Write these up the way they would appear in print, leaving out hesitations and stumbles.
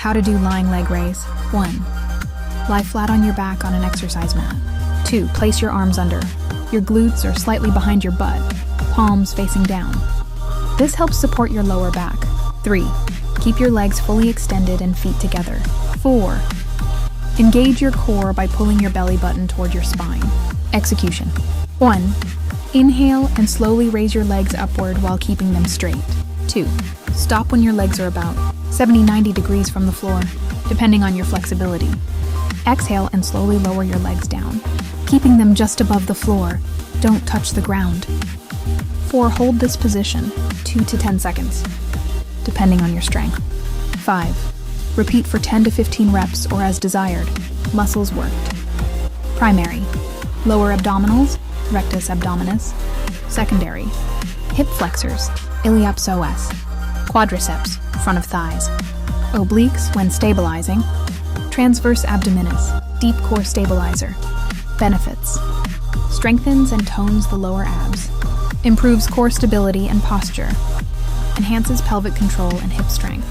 How to do lying leg raise. 1. Lie flat on your back on an exercise mat. 2. Place your arms under. Your glutes are slightly behind your butt, palms facing down. This helps support your lower back. 3. Keep your legs fully extended and feet together. 4. Engage your core by pulling your belly button toward your spine. Execution. 1. Inhale and slowly raise your legs upward while keeping them straight. 2. Stop when your legs are about 70-90 degrees from the floor, depending on your flexibility. Exhale and slowly lower your legs down, keeping them just above the floor. Don't touch the ground. 4. Hold this position 2 to 10 seconds, depending on your strength. 5. Repeat for 10 to 15 reps or as desired. Muscles worked. Primary: lower abdominals, rectus abdominis. Secondary: hip flexors, iliopsoas. Quadriceps, front of thighs. Obliques when stabilizing. Transverse abdominis, deep core stabilizer. Benefits: strengthens and tones the lower abs. Improves core stability and posture. Enhances pelvic control and hip strength.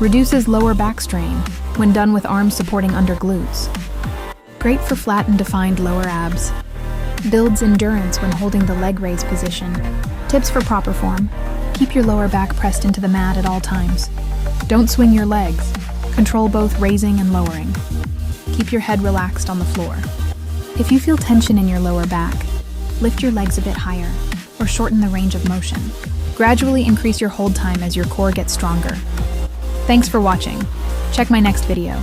Reduces lower back strain when done with arms supporting under glutes. Great for flat and defined lower abs. Builds endurance when holding the leg raise position. Tips for proper form: keep your lower back pressed into the mat at all times. Don't swing your legs. Control both raising and lowering. Keep your head relaxed on the floor. If you feel tension in your lower back, lift your legs a bit higher or shorten the range of motion. Gradually increase your hold time as your core gets stronger. Thanks for watching. Check my next video.